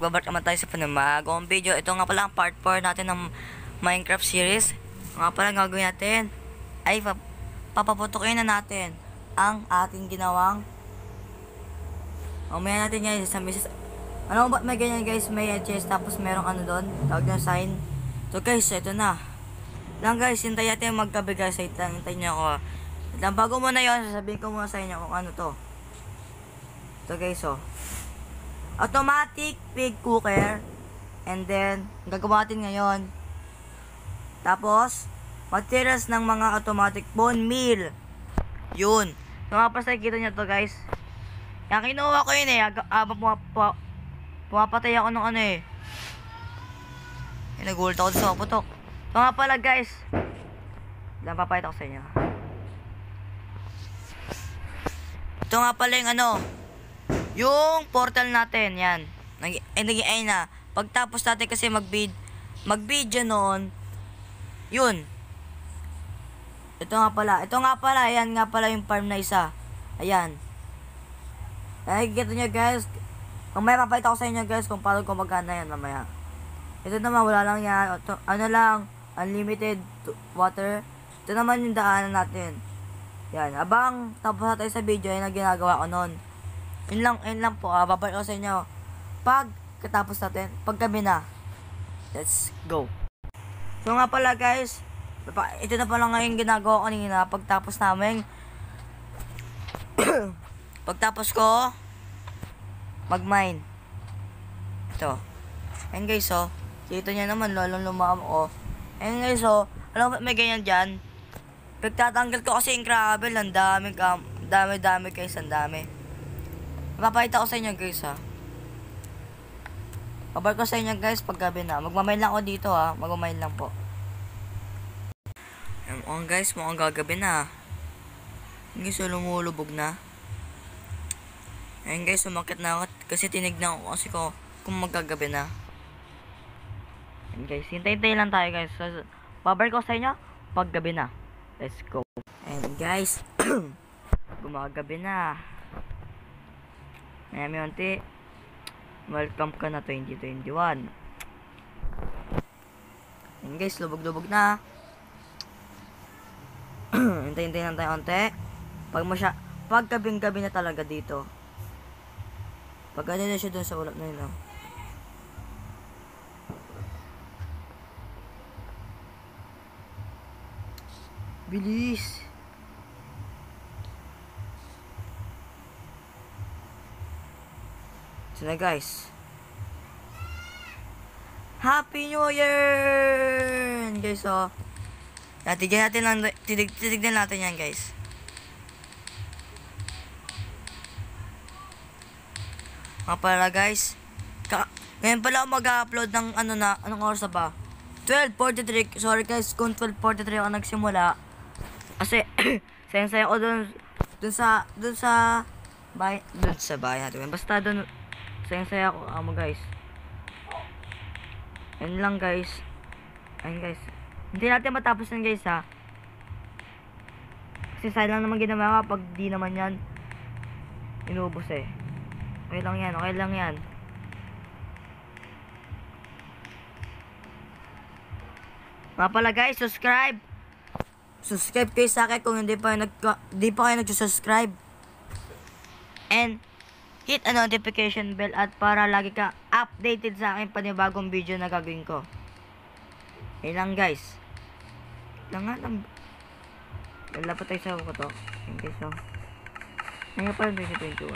magbabalik naman tayo sa panamagong video. Ito nga pala ang part 4 natin ng Minecraft series. Nga pala gagawin natin ay papaputukin na natin ang ating ginawang. Mamaya natin guys sa misis. Ano ba may ganyan guys, may chest tapos merong ano doon, tawag na sign. So guys, ito na. Lang guys, hintay natin magkabi guys. Hintay niyo ako. Lang bago muna yon, sasabihin ko muna sa inyo kung ano to. Ito guys, oh. Automatic pig cooker. And then, gagawa natin ngayon. Tapos, materials ng mga automatic bone meal. Yun. So, mapasay kita nyo to guys. Yan, kinuha ko yun eh. Pumapatay ako ng ano eh. Nagulat ako sa putok. So nga pala guys. Lang papayat ako sa inyo. Ito nga pala yung ano. Yung portal natin, yan. Naging na. Pagtapos natin kasi mag-video noon, yun. Ito nga pala, yan nga pala yung farm na isa. Ayan. Nakikita nyo guys. Mamaya papayta ko sa inyo guys kung paano gumagana yan mamaya. Ito naman, wala lang yan. Ano lang, unlimited water. Ito naman yung daanan natin. Yan. Abang tapos natin sa video, yan ang ginagawa ko noon. Yun lang po, babalik ko sa inyo pag katapos natin, pag gabi na. Let's go. So nga pala guys, ito na pala ngayon ginagawa ko kanina pagtapos namin. Pagtapos ko mag-mine. Ito. Ayan guys, oh. Kita nyo naman, lalong lumam ko. Ayan guys, oh. Alam mo, may ganyan dyan. Pagtatanggal ko kasi yung gravel, ang dami guys, ang dami. Papakita ko sa inyo guys, ha. Babalik ko sa inyo guys pag gabi na. Magmamail lang ako dito, ha. Magmamail lang po. Ayan guys, mukhang gagabi na. Ayan guys, lumulubog na. Ayan guys, sumakit na ako kasi tinignan ko kasi kung magagabi na. Ayan guys, hintay-hintay lang tayo guys. So, babalik ko sa inyo pag gabi na. Let's go. Ayan guys, gumagabi na. Ayan yunti. Welcome ka na 2021. Ayan guys, lubog-lubog na. Hintay-hintay lang tayo onte. Pag gabing-gabi na talaga dito. Pag ano na siya dun sa ulap na yun, oh. Bilis. So na guys. Happy New Year! Guys, oh. Titignan natin yan guys. Nga pala guys. Ngayon pala ako mag-upload ng anong oras na ba? 12:43. Sorry guys kung 12:43 ako nagsimula. Kasi sensaya ko dun sa bahay natin. Basta dun sensaya ko guys. Yan lang guys. Ayun guys. Hindi natin matapos yan guys, ha. Kasi sayang lang naman ginawa pag di naman yan inubos eh. Okay lang yan. Mga pala guys, subscribe kayo sa akin kung hindi pa kayo nag-subscribe. And hit a notification bell at para lagi ka updated sa akin panibagong video na gagawin ko. Yun lang guys. Lapat tayo sa ko to. Okay, so ngayon pa rin 2021.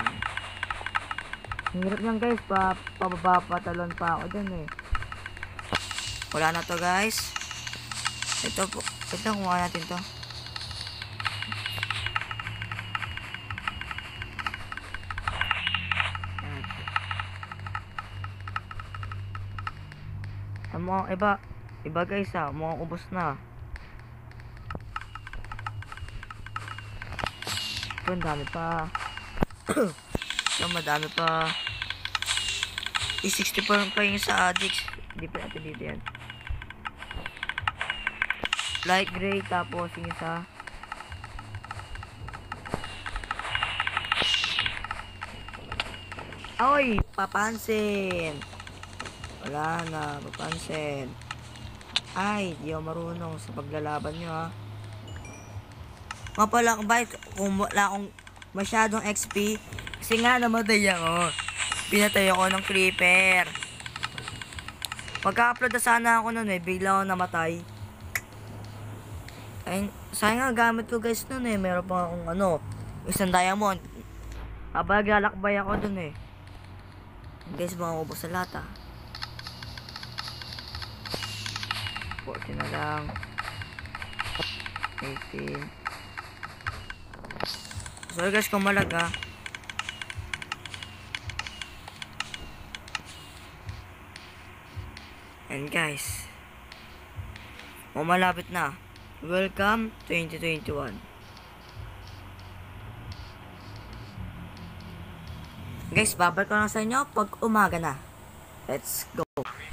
Hirap lang guys, patalon pa ako dyan eh. Wala na to guys. Ito po, kuha natin to. Iba guys, ha, mukhang ubos na. Ito, ang dami pa. Ito, madami pa. I-60 pa yung sa addicts. Hindi pa natin dito yan. Light gray, tapos yung isa. Oy, papansin. Wala na, papansin. Ay, di ako marunong sa paglalaban nyo ha. Mapala kung wala akong masyadong XP. Kasi nga namatay ako. Pinatay ako ng creeper. Pagka-upload na sana ako nun bigla ako namatay. Ay, sayang nga gamit ko guys nun meron pa akong isang diamond. Naglalakbay ako dun Guys, maubos sa lahat 40 na lang. 18. Sorry guys kung malag And guys, malapit na. Welcome 2021. Guys, babalik ko lang sa inyo pag umaga na. Let's go.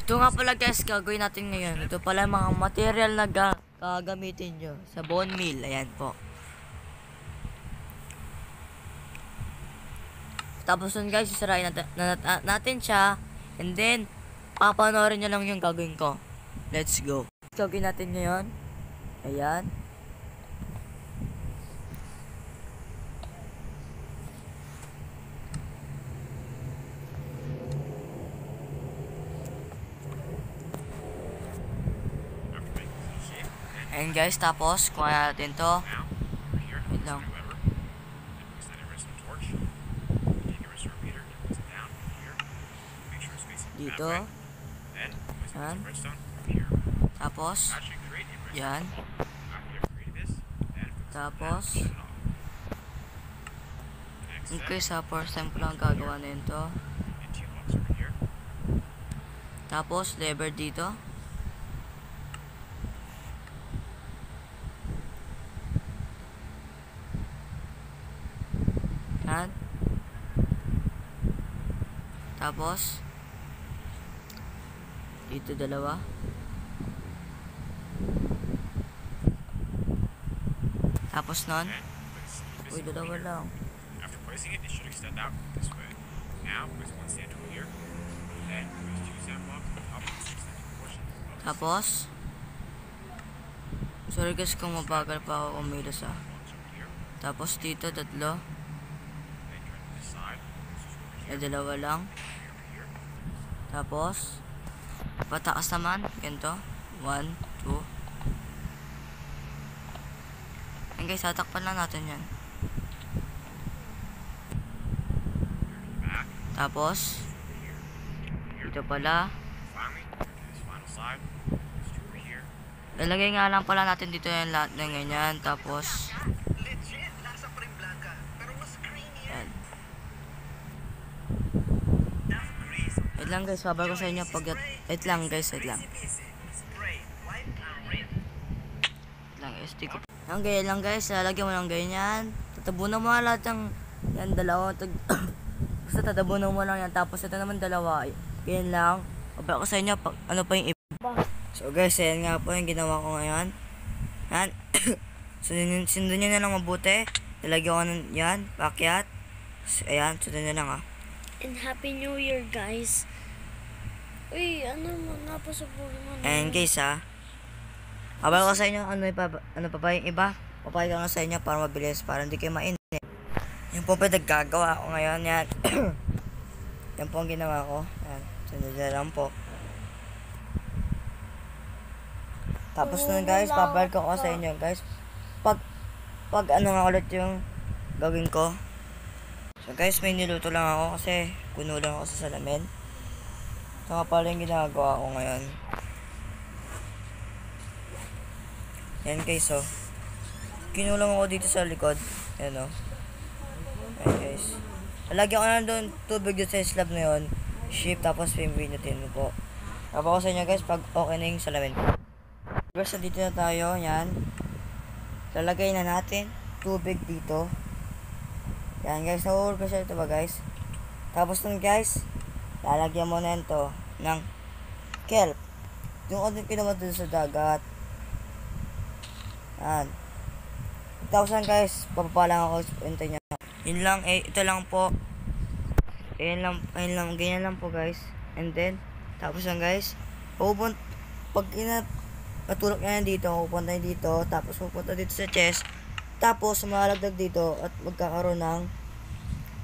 Ito nga pala guys, gagawin natin ngayon. Ito pala mga material na gagamitin nyo sa bone meal. Ayan po. Tapos nun guys, isarain natin siya. And then, papanoorin nyo lang yung gagawin ko. Let's go. Gagawin natin ngayon. Ayan. And guys, tapos kuha natin to. Wait lang. Dito. Yan. Tapos yan. Tapos okay, sa first time ko lang gagawa na ito. Tapos lever dito. Yan. Tapos dito dalawa. Tapos nun, uy, dalawa lang. After placing it, it should extend out this way. Now, place one sand tool here, then place two sand blocks on top of this extended portion. Tapos, sorry guys kung mabagal pa ako kumilos Tapos dito, tatlo. Dalawa lang. Tapos, pataas naman, ganito. 1, 2. And guys, tatakpan lang natin yan. Tapos, dito pala. Lalagay nga lang pala natin dito yung lahat ng ganyan. Tapos, yan. Wait lang guys, babal ko sa inyo pag... Wait lang guys, wait lang. SD ko. Ang ganyan lang guys, lalagyan mo lang ganyan. Tatabunan mo lahat ng yan, dalawa. Basta tatabunan mo lang yan. Tapos ito naman dalawa. Ganyan lang. Babal ko sa inyo pag ano pa yung iba. So guys, yan nga po yung ginawa ko ngayon. Yan. Sundan nyo na lang mabuti. Lalagyan ko ng yan, pakyat. So, ayan, sundan nyo lang And Happy New Year guys. Uy, ano mo, napasabugin mo na. And guys babal ko sa inyo ano pa ba yung iba. Papayag ko sa inyo para mabilis, para hindi kayo mainit. Yung po pinagagawa ko ngayon, yan. Yan po ang ginawa ko. Yan, sundan lang po. Tapos nun guys, babalik ko sa inyo guys. Pag ano nga ulit yung gawin ko. So guys, may niluto lang ako kasi kuno lang ako sa salamin. So nga pala yung ginagawa ko ngayon. Yan guys, kinulang ako dito sa likod. Yan Ayan guys. Lalagyan ko na doon tubig dito sa slab na yun. Shift, tapos pimpinutin mo po. Tapos ko sa inyo guys, pag okay na yung salamin. Guys, dito na tayo. Yan. Lalagay na natin tubig dito. Yan guys, nahulog ko siya ito ba guys. Tapos nun guys, lalagyan mo na ito ng kelp. Yung ano kinuha dito sa dagat. Yan. 1,000 guys, papapa lang ako. Hintay nyo. Yun lang, ito lang po. Ganyan lang po guys. And then, Tapos yan guys, pag natulak niya yan dito, pupunta yan dito, tapos pupunta dito sa chest, tapos sumalagdag dito at magkakaroon ng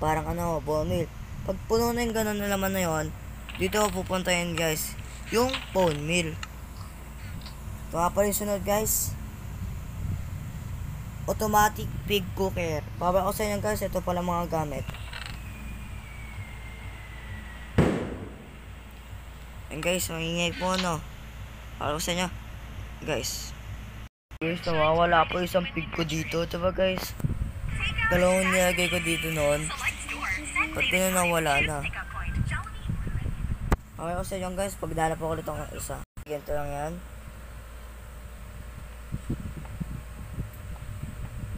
parang bone meal. Pag puno na yung ganun na laman na yun, dito pupunta yan guys, yung bone meal. Ito nga pala yung sunod guys, automatic pig cooker. Babalik ko sa inyo guys, ito pala mga gamit. And guys, mangingay po babalik ko sa inyo guys. Guys, nawawala po isang pig ko dito, diba guys? Dalawang nilagay ko dito noon, pati na nawala na. Okay ko sa inyo guys, pagdala po ulit ako ng isa. Ganito lang yan.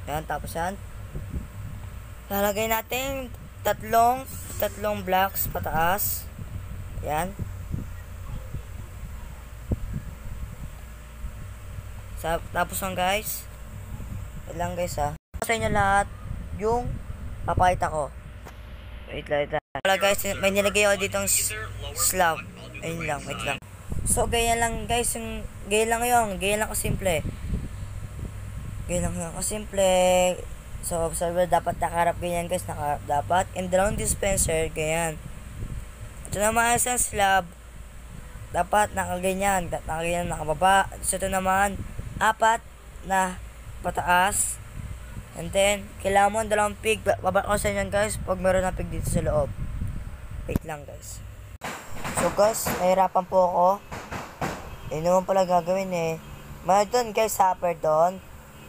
Yan, tapos yan. Lalagay natin tatlong blocks pataas. Yan. Tapos lang guys. Wait lang guys ha. Sa inyo lahat yung papakita ko. Wait lang. Wala guys, may nilagay ako ditong slab. Ayun lang, wait lang. So ganyan lang guys, ganyan lang kasimple. Ganyan lang kasimple. So observer dapat nakaharap ganyan guys, dapat. And dalawang dispenser, ganyan. Ito naman isang slab. Dapat nakaganyan, nakababa. So ito naman, 4 na pataas. And then, kailangan mo ang dalawang pig. Babalik ko sa inyo guys, pag meron na pig dito sa loob. Wait lang guys. So guys, nahirapan po ako. Yun naman pala gagawin eh. Mayroon doon guys, hopper doon.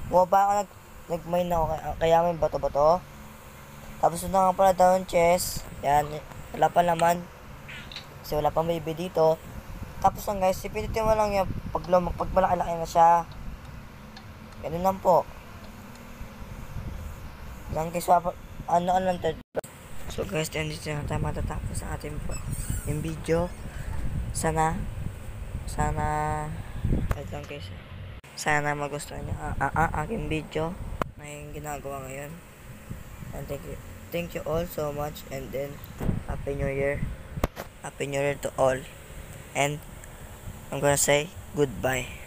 Bumaba ako, nag-mine ako, kaya may bato-bato. Tapos doon nga pala down chest. Yan, wala pa naman. Kasi wala pang baby dito. Tapos lang guys, ipinitin mo lang yan pag malaki-laki na siya. Ganun lang po. Lang guys, lang to. So guys, dito na tayo matatapos ang ating yung video. Sana wait lang guys. Sana magustuhan niyo aking video na yung ginagawa ngayon. And thank you all so much, and then Happy New Year. Happy New Year to all. And I'm gonna say goodbye.